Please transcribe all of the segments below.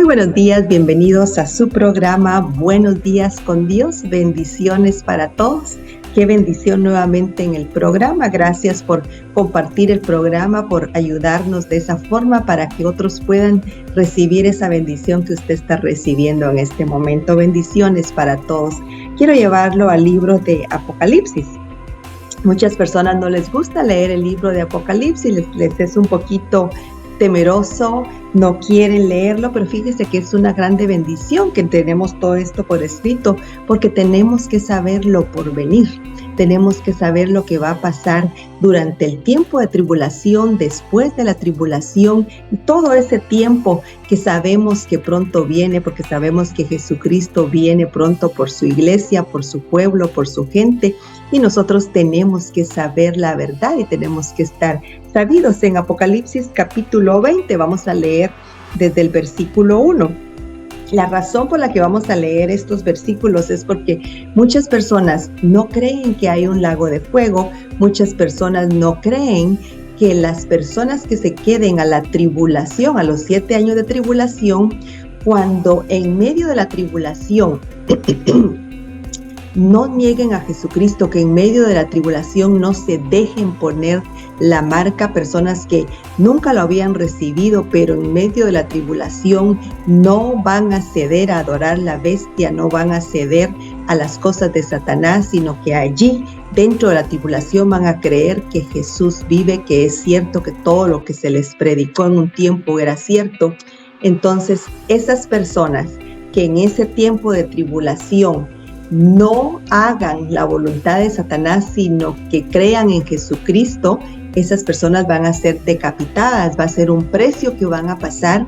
buenos días, bienvenidos a su programa Buenos Días con Dios, bendiciones para todos. Qué bendición nuevamente en el programa. Gracias por compartir el programa, por ayudarnos de esa forma para que otros puedan recibir esa bendición que usted está recibiendo en este momento. Bendiciones para todos. Quiero llevarlo al libro de Apocalipsis. Muchas personas no les gusta leer el libro de Apocalipsis, les es un poquito temeroso, no quieren leerlo, pero fíjese que es una grande bendición que tenemos todo esto por escrito, porque tenemos que saber lo por venir. Tenemos que saber lo que va a pasar durante el tiempo de tribulación, después de la tribulación, y todo ese tiempo que sabemos que pronto viene, porque sabemos que Jesucristo viene pronto por su iglesia, por su pueblo, por su gente, y nosotros tenemos que saber la verdad y tenemos que estar sabidos. En Apocalipsis capítulo 20 vamos a leer desde el versículo 1. La razón por la que vamos a leer estos versículos es porque muchas personas no creen que hay un lago de fuego, muchas personas no creen que las personas que se queden a la tribulación, a los 7 años de tribulación, cuando en medio de la tribulación no nieguen a Jesucristo, que en medio de la tribulación no se dejen poner la marca, personas que nunca lo habían recibido, pero en medio de la tribulación no van a ceder a adorar la bestia, no van a ceder a las cosas de Satanás, sino que allí, dentro de la tribulación, van a creer que Jesús vive, que es cierto, que todo lo que se les predicó en un tiempo era cierto. Entonces, esas personas que en ese tiempo de tribulación no hagan la voluntad de Satanás, sino que crean en Jesucristo, esas personas van a ser decapitadas, va a ser un precio que van a pagar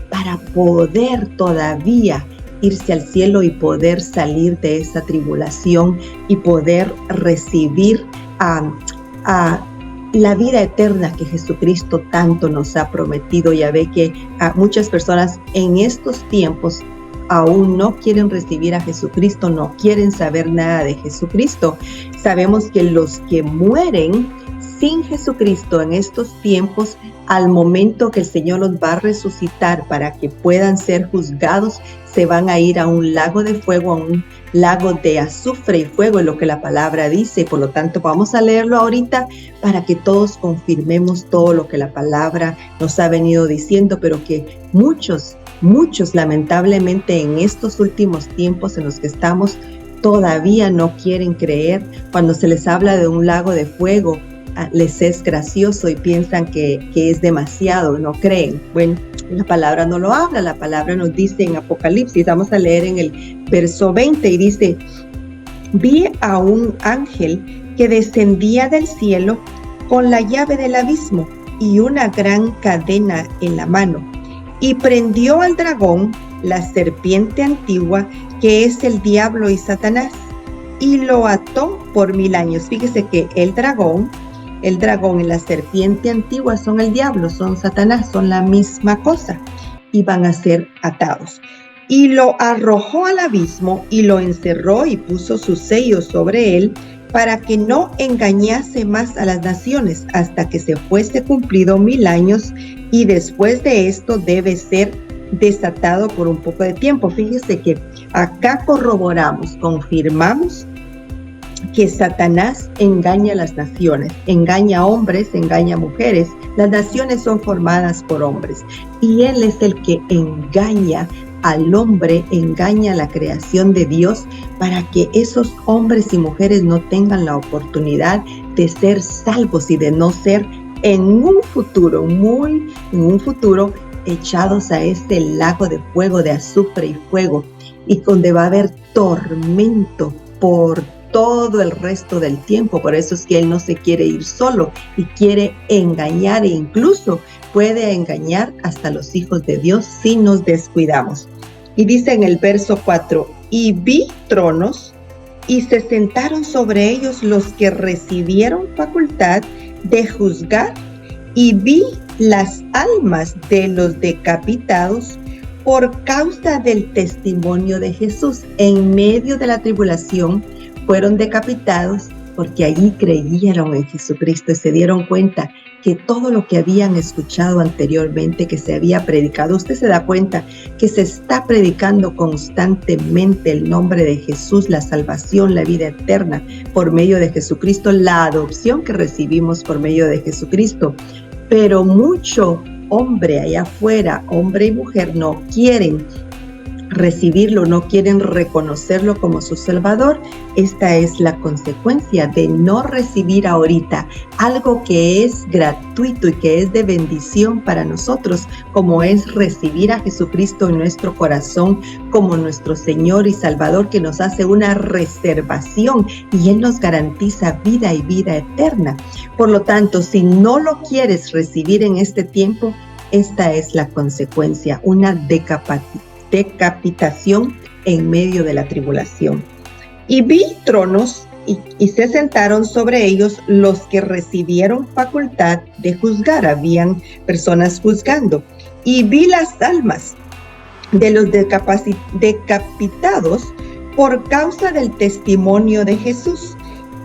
para poder todavía irse al cielo y poder salir de esa tribulación y poder recibir la vida eterna que Jesucristo tanto nos ha prometido. Ya ve que muchas personas en estos tiempos aún no quieren recibir a Jesucristo, no quieren saber nada de Jesucristo. Sabemos que los que mueren sin Jesucristo en estos tiempos, al momento que el Señor los va a resucitar para que puedan ser juzgados, se van a ir a un lago de fuego, a un lago de azufre y fuego, es lo que la palabra dice. Por lo tanto, vamos a leerlo ahorita para que todos confirmemos todo lo que la palabra nos ha venido diciendo, pero que muchos lamentablemente en estos últimos tiempos en los que estamos todavía no quieren creer. Cuando se les habla de un lago de fuego, les es gracioso y piensan que es demasiado, no creen. Bueno, la palabra no lo habla, la palabra nos dice en Apocalipsis, vamos a leer en el verso 20 y dice: vi a un ángel que descendía del cielo con la llave del abismo y una gran cadena en la mano, y prendió al dragón, la serpiente antigua, que es el diablo y Satanás, y lo ató por 1000 años. Fíjese que el dragón y la serpiente antigua son el diablo, son Satanás, son la misma cosa, y van a ser atados. Y lo arrojó al abismo y lo encerró y puso sus sellos sobre él, para que no engañase más a las naciones hasta que se fuese cumplido 1000 años, y después de esto debe ser desatado por un poco de tiempo. Fíjese que acá confirmamos que Satanás engaña a las naciones, engaña a hombres, engaña a mujeres. Las naciones son formadas por hombres y él es el que engaña al hombre, engaña a la creación de Dios, para que esos hombres y mujeres no tengan la oportunidad de ser salvos y de no ser en un futuro, echados a este lago de fuego, de azufre y fuego, y donde va a haber tormento por todo el resto del tiempo. Por eso es que él no se quiere ir solo y quiere engañar, e incluso puede engañar hasta los hijos de Dios si nos descuidamos. Y dice en el verso 4: y vi tronos, y se sentaron sobre ellos los que recibieron facultad de juzgar, y vi las almas de los decapitados por causa del testimonio de Jesús. En medio de la tribulación fueron decapitados porque allí creyeron en Jesucristo y se dieron cuenta que todo lo que habían escuchado anteriormente, que se había predicado, usted se da cuenta que se está predicando constantemente el nombre de Jesús, la salvación, la vida eterna por medio de Jesucristo, la adopción que recibimos por medio de Jesucristo. Pero mucho hombre allá afuera, hombre y mujer, no quieren recibirlo, no quieren reconocerlo como su Salvador. Esta es la consecuencia de no recibir ahorita algo que es gratuito y que es de bendición para nosotros, como es recibir a Jesucristo en nuestro corazón como nuestro Señor y Salvador, que nos hace una reservación y Él nos garantiza vida y vida eterna. Por lo tanto, si no lo quieres recibir en este tiempo, esta es la consecuencia, una decapitación en medio de la tribulación. Y vi tronos y se sentaron sobre ellos los que recibieron facultad de juzgar. Habían personas juzgando. Y vi las almas de los decapitados por causa del testimonio de Jesús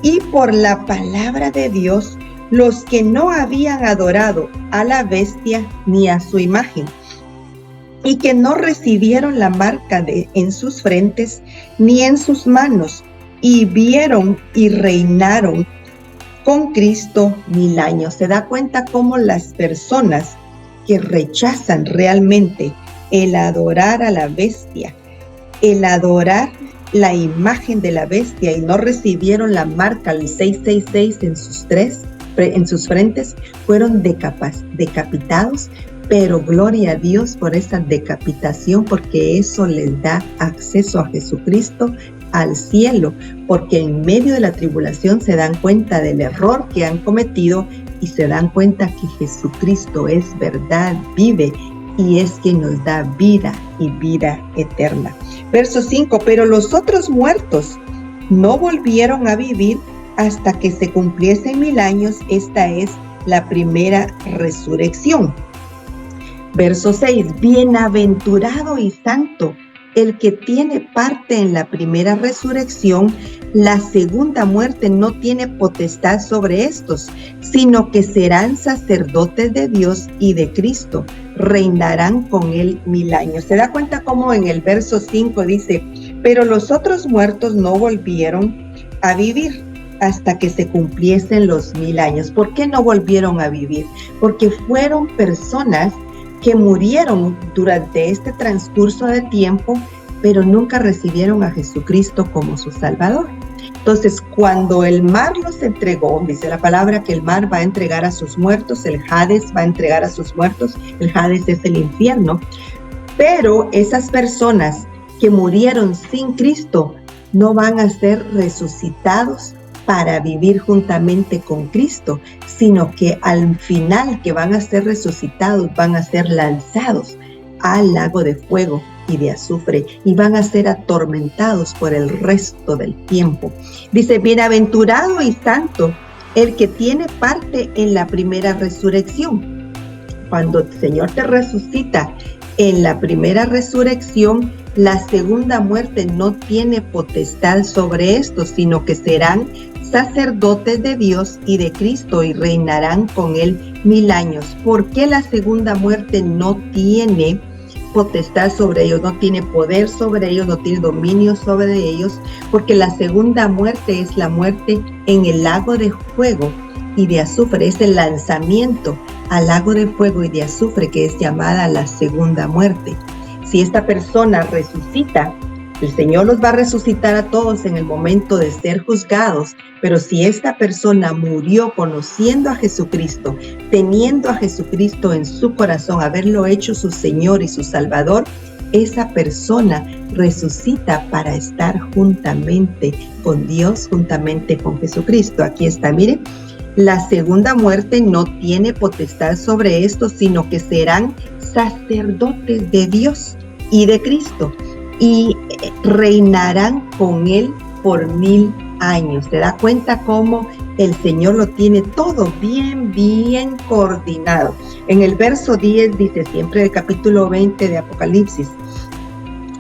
y por la palabra de Dios, los que no habían adorado a la bestia ni a su imagen, y que no recibieron la marca en sus frentes ni en sus manos, y vieron y reinaron con Cristo 1000 años. Se da cuenta cómo las personas que rechazan realmente el adorar a la bestia, el adorar la imagen de la bestia y no recibieron la marca, el 666 en sus frentes, fueron decapitados. Pero gloria a Dios por esa decapitación, porque eso les da acceso a Jesucristo, al cielo, porque en medio de la tribulación se dan cuenta del error que han cometido y se dan cuenta que Jesucristo es verdad, vive y es quien nos da vida y vida eterna. Verso 5, pero los otros muertos no volvieron a vivir hasta que se cumpliesen 1000 años. Esta es la primera resurrección. Verso 6, bienaventurado y santo el que tiene parte en la primera resurrección. La segunda muerte no tiene potestad sobre estos, sino que serán sacerdotes de Dios y de Cristo, reinarán con él 1000 años. Se da cuenta cómo en el verso 5 dice, pero los otros muertos no volvieron a vivir hasta que se cumpliesen los 1000 años. ¿Por qué no volvieron a vivir? Porque fueron personas que murieron durante este transcurso de tiempo, pero nunca recibieron a Jesucristo como su Salvador. Entonces, cuando el mar los entregó, dice la palabra que el mar va a entregar a sus muertos, el Hades va a entregar a sus muertos, el Hades es el infierno, pero esas personas que murieron sin Cristo no van a ser resucitados para vivir juntamente con Cristo, sino que al final que van a ser resucitados, van a ser lanzados al lago de fuego y de azufre y van a ser atormentados por el resto del tiempo. Dice, bienaventurado y santo el que tiene parte en la primera resurrección. Cuando el Señor te resucita en la primera resurrección, la segunda muerte no tiene potestad sobre esto, sino que serán sacerdotes de Dios y de Cristo y reinarán con él 1000 años. ¿Por qué la segunda muerte no tiene potestad sobre ellos, no tiene poder sobre ellos, no tiene dominio sobre ellos? Porque la segunda muerte es la muerte en el lago de fuego y de azufre, es el lanzamiento al lago de fuego y de azufre, que es llamada la segunda muerte. Si esta persona resucita, el Señor los va a resucitar a todos en el momento de ser juzgados, pero si esta persona murió conociendo a Jesucristo, teniendo a Jesucristo en su corazón, haberlo hecho su Señor y su Salvador, esa persona resucita para estar juntamente con Dios, juntamente con Jesucristo. Aquí está, mire, la segunda muerte no tiene potestad sobre esto, sino que serán sacerdotes de Dios y de Cristo, y reinarán con él por 1000 años. ¿Se da cuenta cómo el Señor lo tiene todo bien coordinado? En el verso 10 dice, siempre el capítulo 20 de Apocalipsis,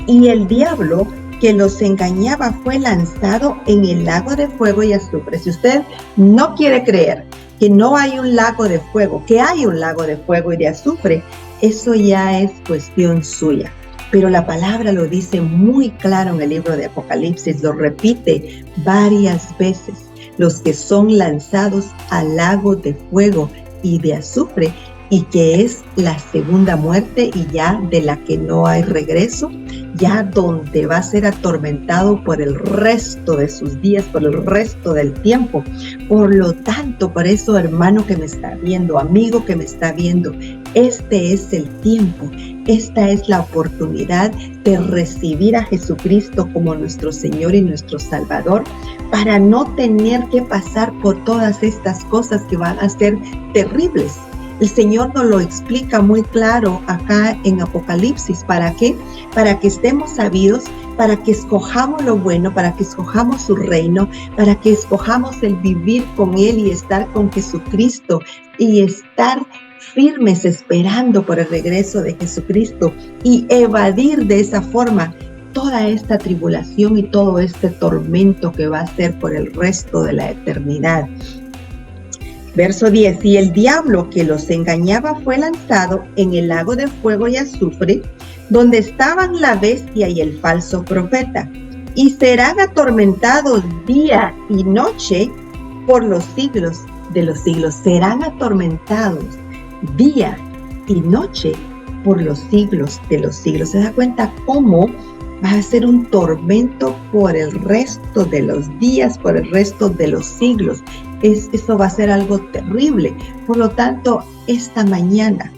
y el diablo que los engañaba fue lanzado en el lago de fuego y azufre. Si usted no quiere creer que no hay un lago de fuego, que hay un lago de fuego y de azufre, eso ya es cuestión suya. Pero la palabra lo dice muy claro en el libro de Apocalipsis, lo repite varias veces. Los que son lanzados al lago de fuego y de azufre, y que es la segunda muerte y ya de la que no hay regreso, ya donde va a ser atormentado por el resto de sus días, por el resto del tiempo. Por lo tanto, por eso, hermano que me está viendo, amigo que me está viendo, este es el tiempo, esta es la oportunidad de recibir a Jesucristo como nuestro Señor y nuestro Salvador, para no tener que pasar por todas estas cosas que van a ser terribles. El Señor nos lo explica muy claro acá en Apocalipsis. ¿Para qué? Para que estemos sabidos, para que escojamos lo bueno, para que escojamos su reino, para que escojamos el vivir con Él y estar con Jesucristo y estar firmes esperando por el regreso de Jesucristo y evadir de esa forma toda esta tribulación y todo este tormento que va a ser por el resto de la eternidad. Verso 10, y el diablo que los engañaba fue lanzado en el lago de fuego y azufre, donde estaban la bestia y el falso profeta, y serán atormentados día y noche por los siglos de los siglos. Serán atormentados día y noche por los siglos de los siglos. ¿Se da cuenta cómo va a ser un tormento por el resto de los días, por el resto de los siglos? Eso va a ser algo terrible. Por lo tanto, esta mañana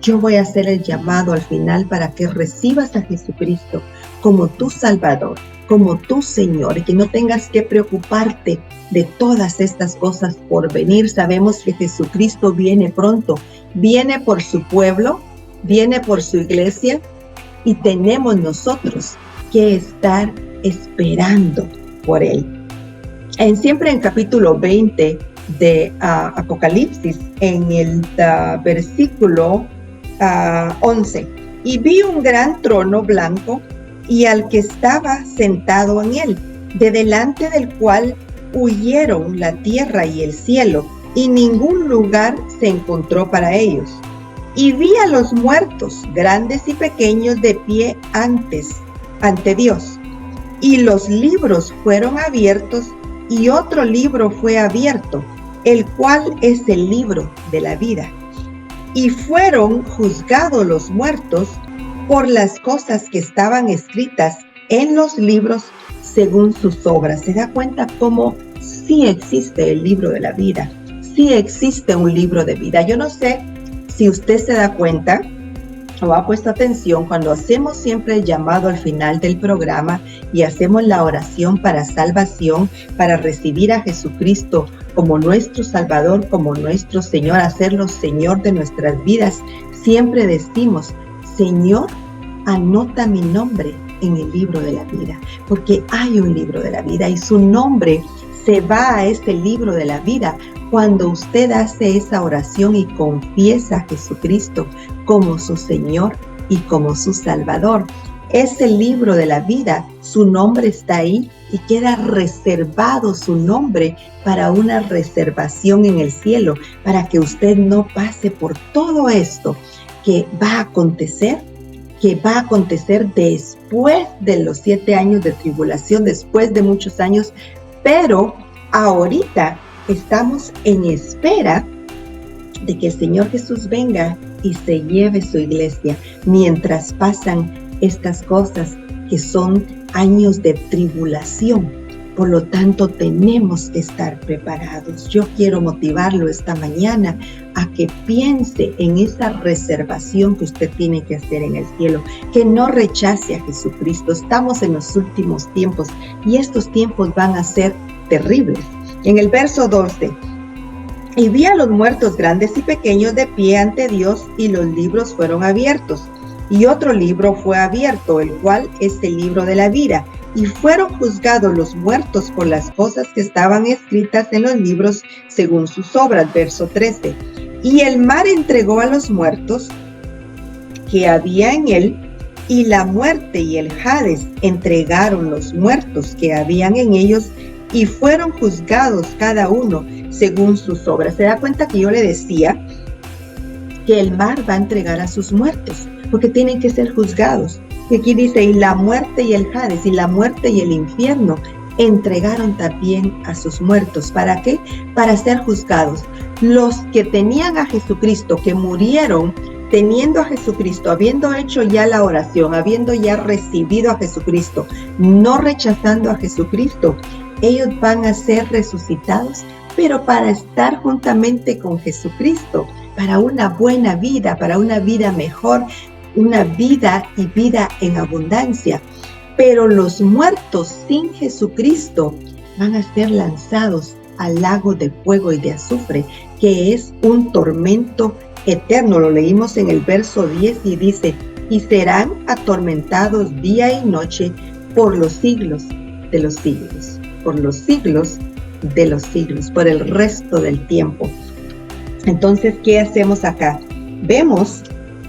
yo voy a hacer el llamado al final para que recibas a Jesucristo como tu Salvador, como tu Señor, y que no tengas que preocuparte de todas estas cosas por venir. Sabemos que Jesucristo viene pronto, viene por su pueblo, viene por su iglesia, y tenemos nosotros que estar esperando por Él. Siempre en capítulo 20 de Apocalipsis, en el versículo 11, y vi un gran trono blanco y al que estaba sentado en él, de delante del cual huyeron la tierra y el cielo, y ningún lugar se encontró para ellos. Y vi a los muertos, grandes y pequeños, de pie ante Dios. Y los libros fueron abiertos, y otro libro fue abierto, el cual es el libro de la vida. Y fueron juzgados los muertos por las cosas que estaban escritas en los libros según sus obras. ¿Se da cuenta cómo sí existe el libro de la vida? Sí existe un libro de vida. Yo no sé si usted se da cuenta o ha puesto atención cuando hacemos siempre el llamado al final del programa y hacemos la oración para salvación, para recibir a Jesucristo como nuestro Salvador, como nuestro Señor, hacerlo Señor de nuestras vidas. Siempre decimos: Señor, anota mi nombre en el libro de la vida, porque hay un libro de la vida y su nombre se va a ese libro de la vida cuando usted hace esa oración y confiesa a Jesucristo como su Señor y como su Salvador. Ese libro de la vida, su nombre está ahí y queda reservado su nombre para una reservación en el cielo, para que usted no pase por todo esto que va a acontecer después de los 7 años de tribulación, después de muchos años, pero ahorita estamos en espera de que el Señor Jesús venga y se lleve su iglesia, mientras pasan estas cosas que son años de tribulación. Por lo tanto, tenemos que estar preparados. Yo quiero motivarlo esta mañana a que piense en esa reservación que usted tiene que hacer en el cielo, que no rechace a Jesucristo. Estamos en los últimos tiempos y estos tiempos van a ser terribles. En el verso 12, y vi a los muertos grandes y pequeños de pie ante Dios, y los libros fueron abiertos. Y otro libro fue abierto, el cual es el libro de la vida. Y fueron juzgados los muertos por las cosas que estaban escritas en los libros según sus obras. Verso 13. Y el mar entregó a los muertos que había en él, y la muerte y el Hades entregaron los muertos que habían en ellos, y fueron juzgados cada uno según sus obras. Se da cuenta que yo le decía que el mar va a entregar a sus muertos, porque tienen que ser juzgados. Y aquí dice, y la muerte y el Hades, y la muerte y el infierno entregaron también a sus muertos. ¿Para qué? Para ser juzgados. Los que tenían a Jesucristo, que murieron teniendo a Jesucristo, habiendo hecho ya la oración, habiendo ya recibido a Jesucristo, no rechazando a Jesucristo, ellos van a ser resucitados, pero para estar juntamente con Jesucristo, para una buena vida, para una vida mejor, una vida y vida en abundancia. Pero los muertos sin Jesucristo van a ser lanzados al lago de fuego y de azufre, que es un tormento eterno. Lo leímos en el verso 10 y dice, y serán atormentados día y noche por los siglos de los siglos, por los siglos de los siglos, por el resto del tiempo. Entonces, ¿qué hacemos acá? Vemos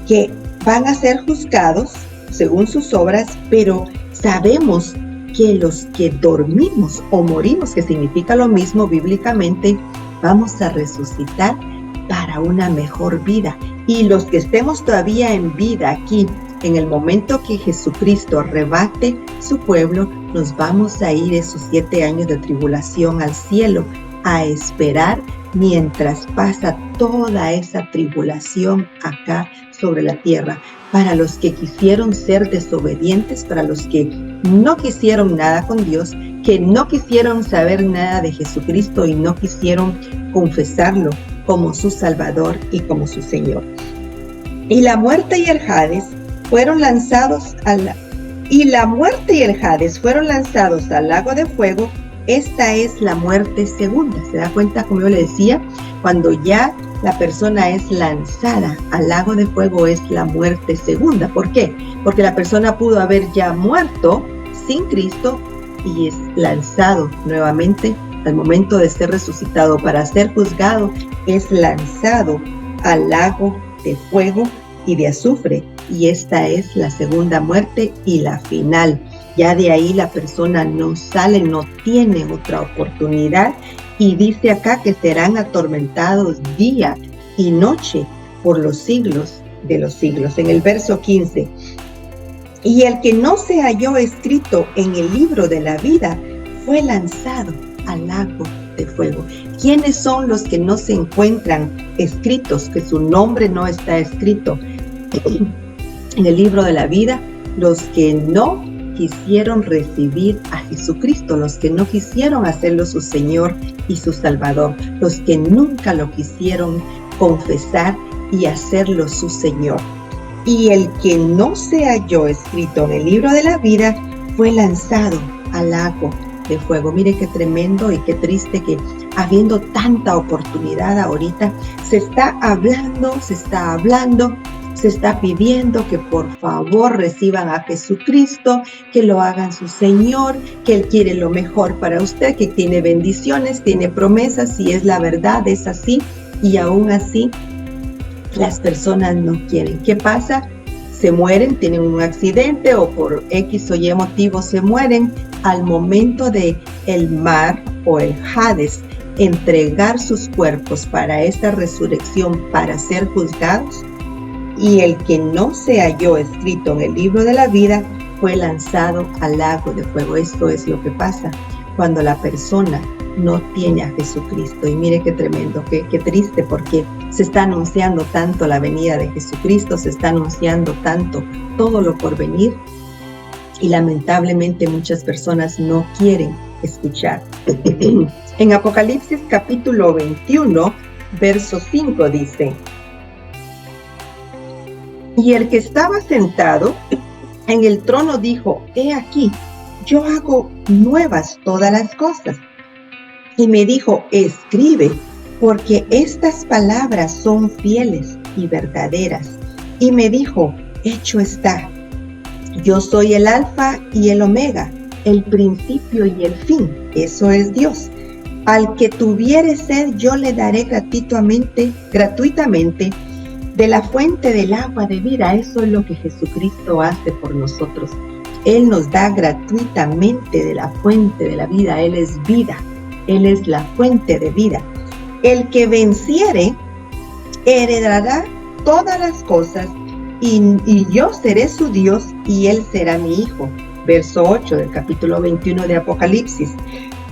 que van a ser juzgados según sus obras, pero sabemos que los que dormimos o morimos, que significa lo mismo bíblicamente, vamos a resucitar para una mejor vida. Y los que estemos todavía en vida aquí, en el momento que Jesucristo arrebate su pueblo, nos vamos a ir esos 7 años de tribulación al cielo a esperar mientras pasa toda esa tribulación acá sobre la tierra. Para los que quisieron ser desobedientes, para los que no quisieron nada con Dios, que no quisieron saber nada de Jesucristo y no quisieron confesarlo como su Salvador y como su Señor. Y la muerte y el Hades fueron lanzados al lago de fuego. Esta es la muerte segunda. ¿Se da cuenta? Como yo le decía, cuando ya la persona es lanzada al lago de fuego es la muerte segunda. ¿Por qué? Porque la persona pudo haber ya muerto sin Cristo y es lanzado nuevamente al momento de ser resucitado para ser juzgado, es lanzado al lago de fuego y de azufre. Y esta es la segunda muerte y la final. Ya de ahí la persona no sale, no tiene otra oportunidad. Y dice acá que serán atormentados día y noche por los siglos de los siglos. En el verso 15. Y el que no se halló escrito en el libro de la vida fue lanzado al lago de fuego. ¿Quiénes son los que no se encuentran escritos, que su nombre no está escrito en el libro de la vida? Los que no quisieron recibir a Jesucristo, los que no quisieron hacerlo su Señor y su Salvador, los que nunca lo quisieron confesar y hacerlo su Señor. Y el que no se halló escrito en el libro de la vida fue lanzado al lago de fuego. Mire qué tremendo y qué triste que habiendo tanta oportunidad ahorita, se está pidiendo que por favor reciban a Jesucristo, que lo hagan su Señor, que Él quiere lo mejor para usted, que tiene bendiciones, tiene promesas, y es la verdad, es así, y aún así las personas no quieren. ¿Qué pasa? Se mueren, tienen un accidente o por X o Y motivo se mueren. Al momento de el mar o el Hades entregar sus cuerpos para esta resurrección, para ser juzgados, y el que no se halló escrito en el libro de la vida fue lanzado al lago de fuego. Esto es lo que pasa cuando la persona no tiene a Jesucristo. Y mire qué tremendo, qué triste, porque se está anunciando tanto la venida de Jesucristo, se está anunciando tanto todo lo por venir, y lamentablemente muchas personas no quieren escuchar. En Apocalipsis capítulo 21, verso 5 dice: y el que estaba sentado en el trono dijo: he aquí, yo hago nuevas todas las cosas. Y me dijo: escribe, porque estas palabras son fieles y verdaderas. Y me dijo: hecho está. Yo soy el Alfa y el Omega, el principio y el fin. Eso es Dios. Al que tuviere sed, yo le daré gratuitamente de la fuente del agua de vida. Eso es lo que Jesucristo hace por nosotros. Él nos da gratuitamente de la fuente de la vida. Él es vida. Él es la fuente de vida. El que venciere heredará todas las cosas y yo seré su Dios y él será mi hijo. Verso 8 del capítulo 21 de Apocalipsis.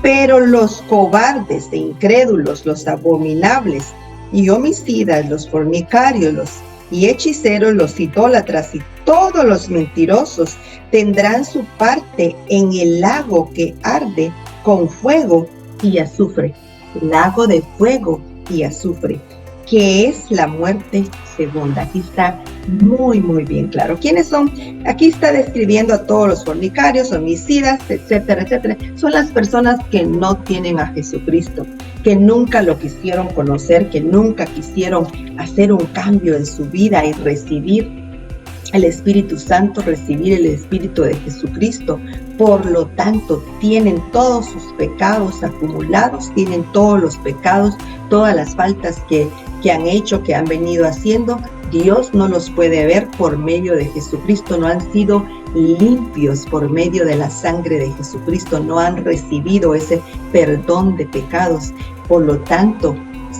Pero los cobardes e incrédulos, los abominables y homicidas, los fornicarios, y hechiceros, los idólatras y todos los mentirosos tendrán su parte en el lago que arde con fuego y azufre. Lago de fuego y azufre, que es la muerte segunda. Aquí está muy bien claro. ¿Quiénes son? Aquí está describiendo a todos los fornicarios, homicidas, etcétera, etcétera. Son las personas que no tienen a Jesucristo, que nunca lo quisieron conocer, que nunca quisieron hacer un cambio en su vida y recibir el Espíritu Santo, recibir el Espíritu de Jesucristo. Por lo tanto, tienen todos sus pecados acumulados, tienen todos los pecados, todas las faltas que han hecho, que han venido haciendo. Dios no los puede ver por medio de Jesucristo, no han sido limpios por medio de la sangre de Jesucristo, no han recibido ese perdón de pecados. Por lo tanto,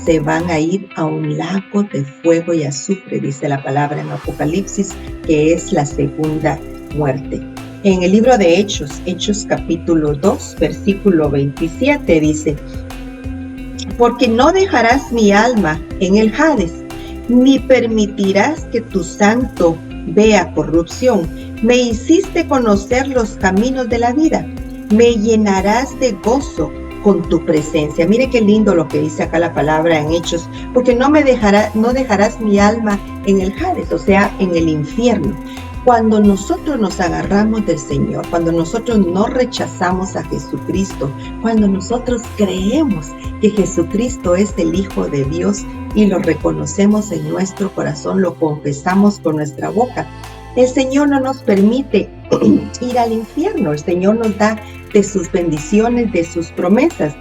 se van a ir a un lago de fuego y azufre, dice la palabra en Apocalipsis, que es la segunda muerte. En el libro de Hechos capítulo 2, versículo 27 dice: porque no dejarás mi alma en el Hades, ni permitirás que tu santo vea corrupción. Me hiciste conocer los caminos de la vida, me llenarás de gozo con tu presencia. Mire qué lindo lo que dice acá la palabra en Hechos, porque no dejarás mi alma en el Hades, o sea, en el infierno. Cuando nosotros nos agarramos del Señor, cuando nosotros no rechazamos a Jesucristo, cuando nosotros creemos que Jesucristo es el Hijo de Dios y lo reconocemos en nuestro corazón, lo confesamos con nuestra boca, el Señor no nos permite ir al infierno. El Señor nos da de sus bendiciones, de sus promesas.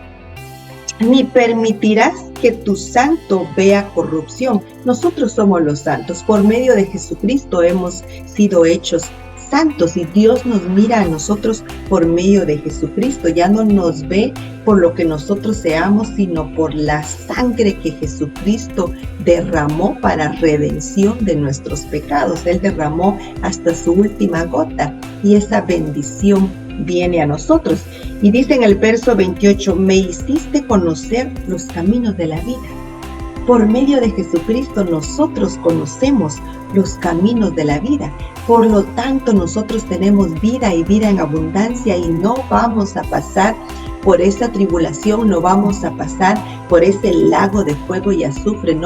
Ni permitirás que tu santo vea corrupción. Nosotros somos los santos. Por medio de Jesucristo hemos sido hechos santos y Dios nos mira a nosotros por medio de Jesucristo. Ya no nos ve por lo que nosotros seamos, sino por la sangre que Jesucristo derramó para redención de nuestros pecados. Él derramó hasta su última gota y esa bendición viene a nosotros. Y dice en el verso 28, me hiciste conocer los caminos de la vida. Por medio de Jesucristo nosotros conocemos los caminos de la vida. Por lo tanto, nosotros tenemos vida y vida en abundancia y no vamos a pasar por esa tribulación, no vamos a pasar por ese lago de fuego y azufre,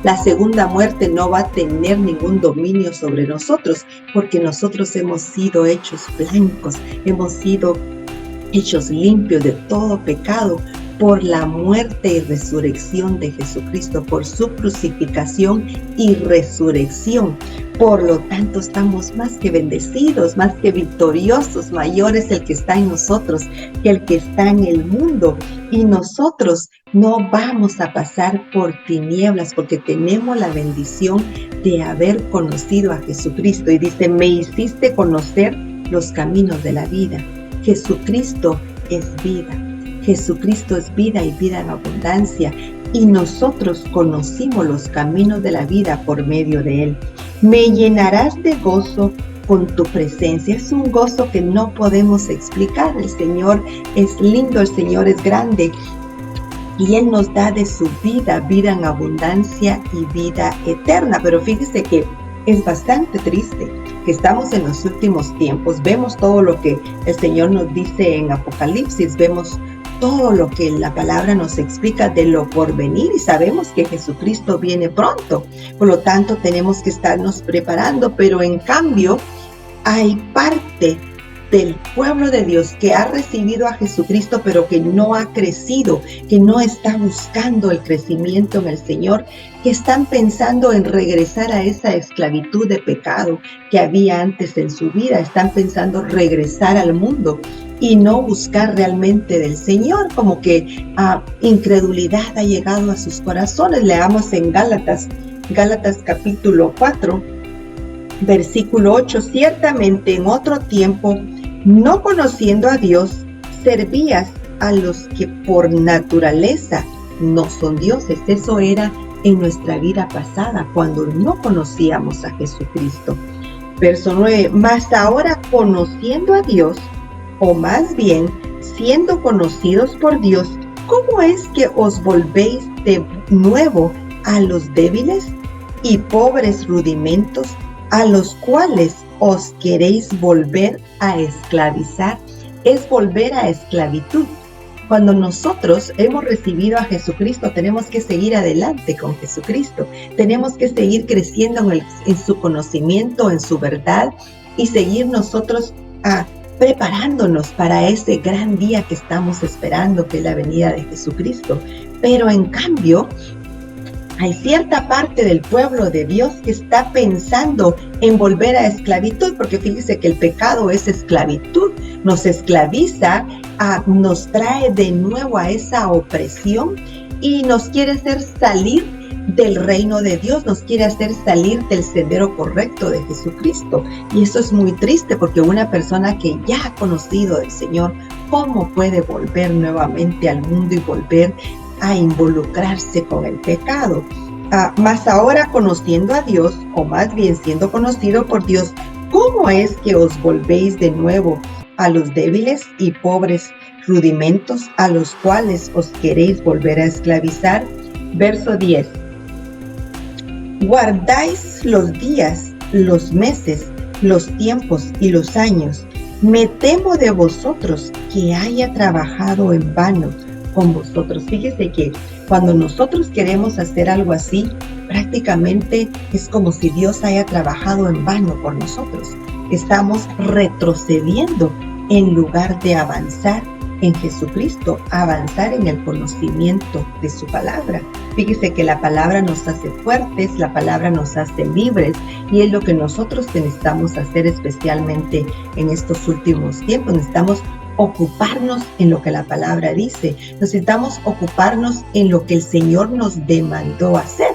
la segunda muerte no va a tener ningún dominio sobre nosotros, porque nosotros hemos sido hechos blancos, hemos sido hechos limpios de todo pecado por la muerte y resurrección de Jesucristo, por su crucificación y resurrección. Por lo tanto, estamos más que bendecidos, más que victoriosos. Mayor es el que está en nosotros que el que está en el mundo. Y nosotros no vamos a pasar por tinieblas porque tenemos la bendición de haber conocido a Jesucristo. Y dice, me hiciste conocer los caminos de la vida. Jesucristo es vida. Jesucristo es vida y vida en abundancia. Y nosotros conocimos los caminos de la vida por medio de Él. Me llenarás de gozo con tu presencia. Es un gozo que no podemos explicar. El Señor es lindo, el Señor es grande. Y Él nos da de su vida, vida en abundancia y vida eterna. Pero fíjese que es bastante triste que estamos en los últimos tiempos. Vemos todo lo que el Señor nos dice en Apocalipsis. Vemos todo lo que la palabra nos explica de lo por venir y sabemos que Jesucristo viene pronto. Por lo tanto, tenemos que estarnos preparando, pero en cambio hay parte del pueblo de Dios que ha recibido a Jesucristo, pero que no ha crecido, que no está buscando el crecimiento en el Señor, que están pensando en regresar a esa esclavitud de pecado que había antes en su vida. Están pensando regresar al mundo y no buscar realmente del Señor, como que incredulidad ha llegado a sus corazones. Leamos en Gálatas capítulo 4, Versículo 8, ciertamente en otro tiempo, no conociendo a Dios, servías a los que por naturaleza no son dioses. Eso era en nuestra vida pasada, cuando no conocíamos a Jesucristo. Verso 9, mas ahora conociendo a Dios, o más bien siendo conocidos por Dios, ¿cómo es que os volvéis de nuevo a los débiles y pobres rudimentos, a los cuales os queréis volver a esclavizar? Es volver a esclavitud. Cuando nosotros hemos recibido a Jesucristo, tenemos que seguir adelante con Jesucristo. Tenemos que seguir creciendo en su conocimiento, en su verdad, y seguir nosotros preparándonos para ese gran día que estamos esperando, que es la venida de Jesucristo. Pero en cambio, hay cierta parte del pueblo de Dios que está pensando en volver a esclavitud, porque fíjese que el pecado es esclavitud, nos esclaviza, nos trae de nuevo a esa opresión y nos quiere hacer salir del reino de Dios, nos quiere hacer salir del sendero correcto de Jesucristo. Y eso es muy triste, porque una persona que ya ha conocido al Señor, ¿cómo puede volver nuevamente al mundo y volver a involucrarse con el pecado? Mas ahora conociendo a Dios, o más bien siendo conocido por Dios, ¿cómo es que os volvéis de nuevo a los débiles y pobres rudimentos, a los cuales os queréis volver a esclavizar? Verso 10. Guardáis los días, los meses, los tiempos y los años. Me temo de vosotros que haya trabajado en vano con vosotros. Fíjese que cuando nosotros queremos hacer algo así, prácticamente es como si Dios haya trabajado en vano por nosotros. Estamos retrocediendo en lugar de avanzar en Jesucristo, avanzar en el conocimiento de su palabra. Fíjese que la palabra nos hace fuertes, la palabra nos hace libres, y es lo que nosotros necesitamos hacer, especialmente en estos últimos tiempos. Necesitamos ocuparnos en lo que la palabra dice, necesitamos ocuparnos en lo que el Señor nos demandó hacer.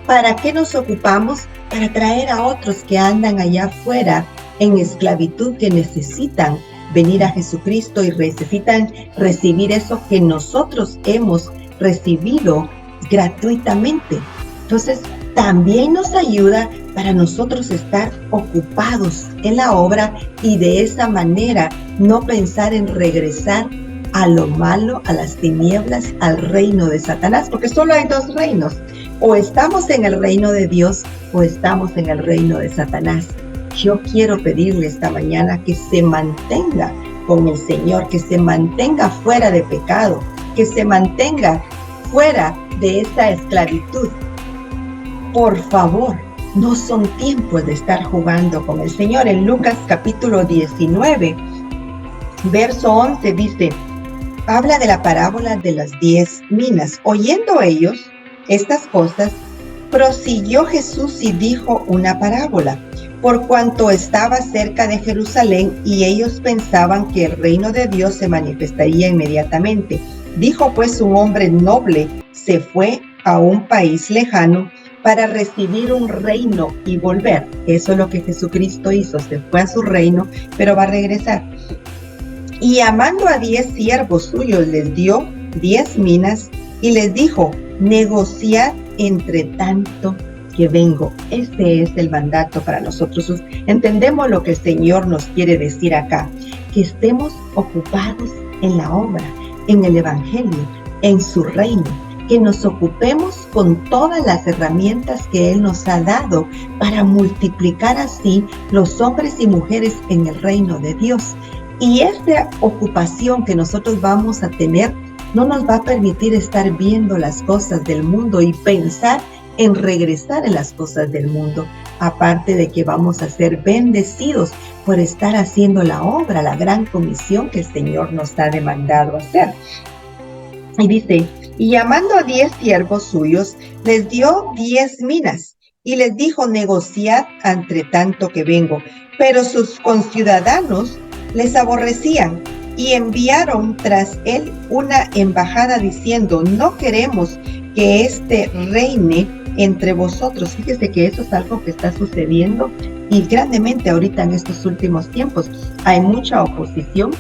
¿Para qué nos ocupamos? Para traer a otros que andan allá afuera en esclavitud, que necesitan venir a Jesucristo y necesitan recibir eso que nosotros hemos recibido gratuitamente. Entonces, también nos ayuda para nosotros estar ocupados en la obra y de esa manera no pensar en regresar a lo malo, a las tinieblas, al reino de Satanás, porque solo hay dos reinos: o estamos en el reino de Dios o estamos en el reino de Satanás. Yo quiero pedirle esta mañana que se mantenga con el Señor, que se mantenga fuera de pecado, que se mantenga fuera de esa esclavitud. Por favor, no son tiempos de estar jugando con el Señor. En Lucas capítulo 19, verso 11 dice, habla de la parábola de las 10 minas. Oyendo ellos estas cosas, prosiguió Jesús y dijo una parábola, por cuanto estaba cerca de Jerusalén y ellos pensaban que el reino de Dios se manifestaría inmediatamente. Dijo pues un hombre noble, se fue a un país lejano para recibir un reino y volver. Eso es lo que Jesucristo hizo, se fue a su reino, pero va a regresar. Y llamando a 10 siervos suyos, les dio 10 minas y les dijo, negociad entre tanto que vengo. Este es el mandato para nosotros. Entendemos lo que el Señor nos quiere decir acá, que estemos ocupados en la obra, en el evangelio, en su reino, que nos ocupemos con todas las herramientas que Él nos ha dado para multiplicar así los hombres y mujeres en el reino de Dios. Y esta ocupación que nosotros vamos a tener no nos va a permitir estar viendo las cosas del mundo y pensar en regresar en las cosas del mundo, aparte de que vamos a ser bendecidos por estar haciendo la obra, la gran comisión que el Señor nos ha demandado hacer. Y dice, y llamando a 10 siervos suyos, les dio 10 minas, y les dijo, negociad entre tanto que vengo. Pero sus conciudadanos les aborrecían, y enviaron tras él una embajada diciendo, no queremos que éste reine entre vosotros. Fíjese que eso es algo que está sucediendo y grandemente ahorita en estos últimos tiempos. Hay mucha oposición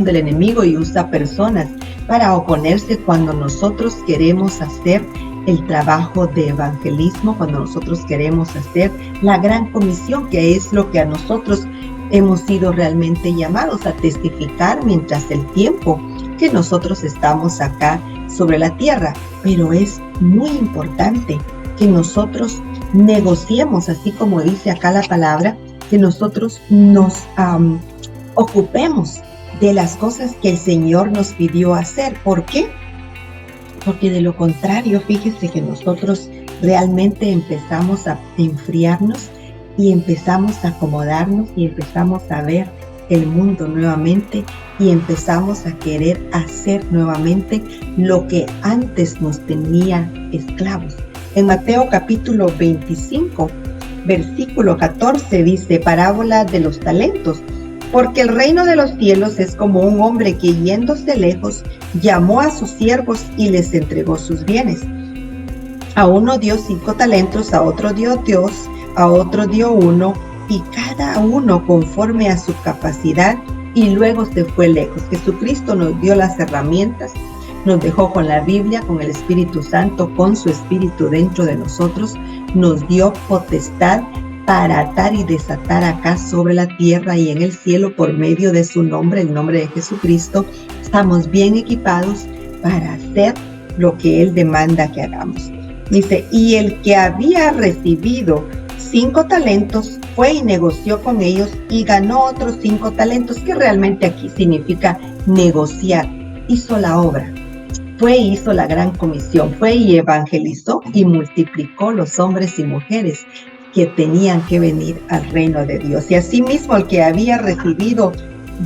del enemigo y usa personas para oponerse cuando nosotros queremos hacer el trabajo de evangelismo, cuando nosotros queremos hacer la gran comisión, que es lo que a nosotros hemos sido realmente llamados a testificar mientras el tiempo que nosotros estamos acá sobre la tierra. Pero es muy importante que nosotros negociemos, así como dice acá la palabra, que nosotros nos ocupemos de las cosas que el Señor nos pidió hacer. ¿Por qué? Porque de lo contrario, fíjese que nosotros realmente empezamos a enfriarnos y empezamos a acomodarnos y empezamos a ver el mundo nuevamente y empezamos a querer hacer nuevamente lo que antes nos tenía esclavos. En Mateo capítulo 25, versículo 14 dice, parábola de los talentos. Porque el reino de los cielos es como un hombre que yéndose lejos, llamó a sus siervos y les entregó sus bienes. A uno dio 5 talentos, a otro dio 2, a otro dio 1, y cada uno conforme a su capacidad, y luego se fue lejos. Jesucristo nos dio las herramientas, nos dejó con la Biblia, con el Espíritu Santo, con su Espíritu dentro de nosotros, nos dio potestad para atar y desatar acá sobre la tierra y en el cielo por medio de su nombre, el nombre de Jesucristo. Estamos bien equipados para hacer lo que Él demanda que hagamos. Dice, y el que había recibido 5 talentos fue y negoció con ellos y ganó otros 5 talentos, que realmente aquí significa negociar. Hizo la obra, fue y hizo la gran comisión, fue y evangelizó y multiplicó los hombres y mujeres que tenían que venir al reino de Dios. Y asimismo el que había recibido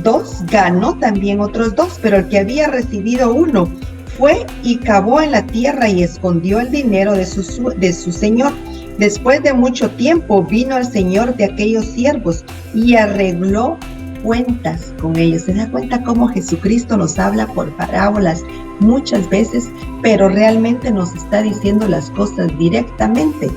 2 ganó también otros 2, pero el que había recibido 1 fue y cavó en la tierra y escondió el dinero de su señor. Después de mucho tiempo vino el señor de aquellos siervos y arregló cuentas con ellos. ¿Se da cuenta cómo Jesucristo nos habla por parábolas muchas veces, pero realmente nos está diciendo las cosas directamente?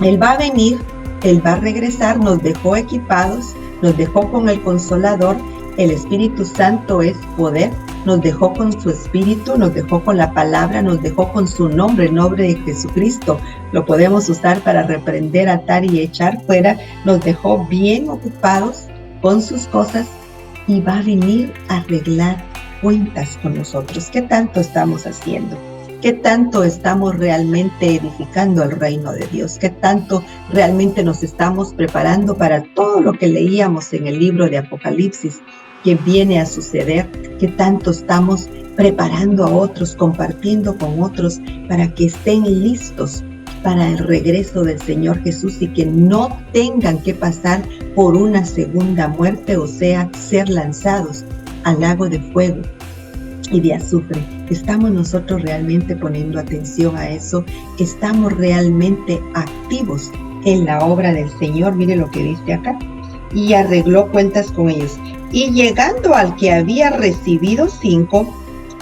Él va a venir, Él va a regresar, nos dejó equipados, nos dejó con el Consolador, el Espíritu Santo es poder, nos dejó con su Espíritu, nos dejó con la palabra, nos dejó con su nombre, el nombre de Jesucristo. Lo podemos usar para reprender, atar y echar fuera. Nos dejó bien ocupados con sus cosas y va a venir a arreglar cuentas con nosotros. ¿Qué tanto estamos haciendo? ¿Qué tanto estamos realmente edificando el reino de Dios? ¿Qué tanto realmente nos estamos preparando para todo lo que leíamos en el libro de Apocalipsis que viene a suceder? ¿Qué tanto estamos preparando a otros, compartiendo con otros para que estén listos para el regreso del Señor Jesús y que no tengan que pasar por una segunda muerte, o sea, ser lanzados al lago de fuego y de azufre? ¿Estamos nosotros realmente poniendo atención a eso? ¿Estamos realmente activos en la obra del Señor? Mire lo que dice acá. Y arregló cuentas con ellos. Y llegando al que había recibido 5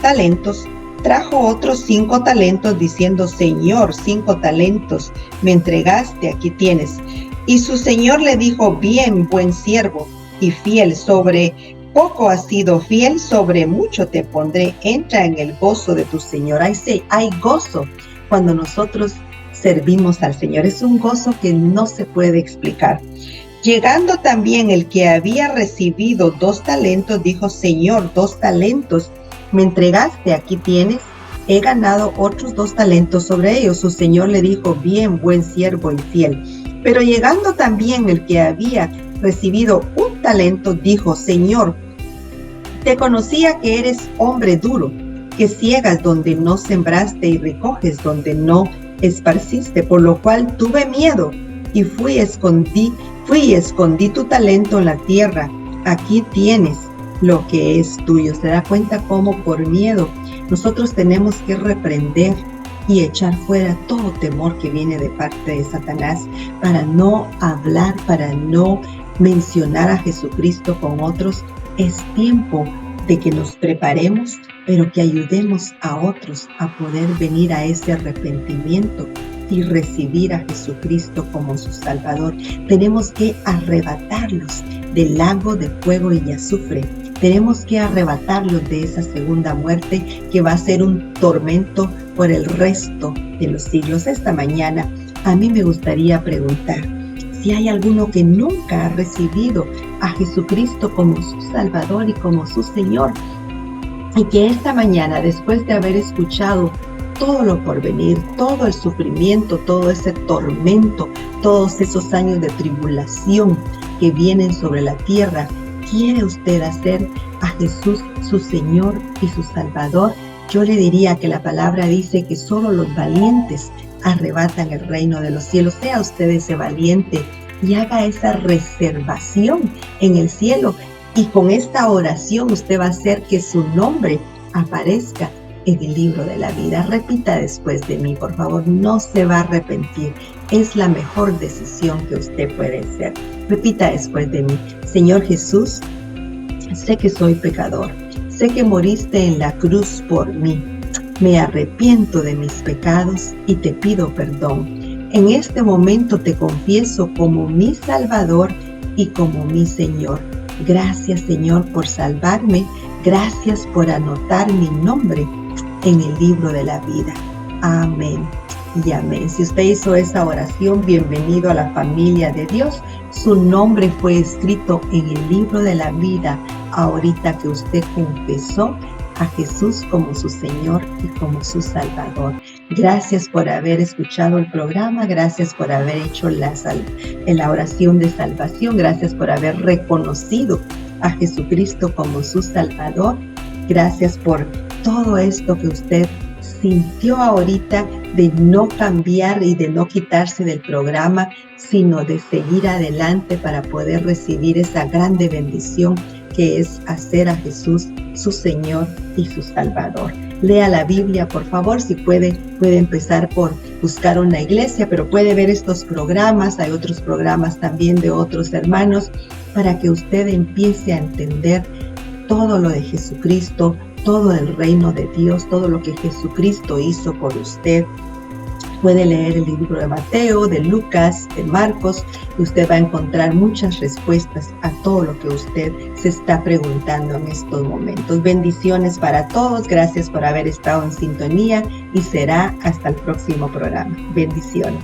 talentos, trajo otros 5 talentos, diciendo, Señor, 5 talentos me entregaste, aquí tienes. Y su señor le dijo, bien, buen siervo y fiel, sobre poco has sido fiel, sobre mucho te pondré, entra en el gozo de tu Señor. Hay gozo cuando nosotros servimos al Señor. Es un gozo que no se puede explicar. Llegando también el que había recibido 2 talentos, dijo, Señor, 2 talentos me entregaste, aquí tienes, he ganado otros 2 talentos sobre ellos. Su señor le dijo, bien, buen siervo y fiel. Pero llegando también el que había recibido 1 talento, dijo, Señor, te conocía que eres hombre duro, que ciegas donde no sembraste y recoges donde no esparciste, por lo cual tuve miedo y fui y escondí tu talento en la tierra. Aquí tienes lo que es tuyo. ¿Se da cuenta cómo por miedo nosotros tenemos que reprender y echar fuera todo temor que viene de parte de Satanás, para no hablar, para no mencionar a Jesucristo con otros? Es tiempo de que nos preparemos, pero que ayudemos a otros a poder venir a ese arrepentimiento y recibir a Jesucristo como su Salvador. Tenemos que arrebatarlos del lago de fuego y azufre. Tenemos que arrebatarlos de esa segunda muerte que va a ser un tormento por el resto de los siglos. Esta mañana a mí me gustaría preguntar si hay alguno que nunca ha recibido a Jesucristo como su Salvador y como su Señor, y que esta mañana, después de haber escuchado todo lo por venir, todo el sufrimiento, todo ese tormento, todos esos años de tribulación que vienen sobre la tierra, ¿quiere usted hacer a Jesús su Señor y su Salvador? Yo le diría que la palabra dice que solo los valientes arrebatan el reino de los cielos. Sea usted ese valiente y haga esa reservación en el cielo. Y con esta oración usted va a hacer que su nombre aparezca en el libro de la vida. Repita después de mí, por favor, no se va a arrepentir. Es la mejor decisión que usted puede hacer. Repita después de mí: Señor Jesús, sé que soy pecador. Sé que moriste en la cruz por mí. Me arrepiento de mis pecados y te pido perdón. En este momento te confieso como mi Salvador y como mi Señor. Gracias, Señor, por salvarme. Gracias por anotar mi nombre en el libro de la vida. Amén y amén. Si usted hizo esa oración, bienvenido a la familia de Dios. Su nombre fue escrito en el libro de la vida ahorita que usted confesó a Jesús como su Señor y como su Salvador. Gracias por haber escuchado el programa, gracias por haber hecho la oración de salvación, gracias por haber reconocido a Jesucristo como su Salvador. Gracias por todo esto que usted sintió ahorita de no cambiar y de no quitarse del programa, sino de seguir adelante para poder recibir esa grande bendición que es hacer a Jesús su Señor y su Salvador. Lea la Biblia, por favor. Si puede empezar por buscar una iglesia, pero puede ver estos programas. Hay otros programas también de otros hermanos, para que usted empiece a entender todo lo de Jesucristo, todo el reino de Dios, todo lo que Jesucristo hizo por usted. Puede leer el libro de Mateo, de Lucas, de Marcos, y usted va a encontrar muchas respuestas a todo lo que usted se está preguntando en estos momentos. Bendiciones para todos. Gracias por haber estado en sintonía y será hasta el próximo programa. Bendiciones.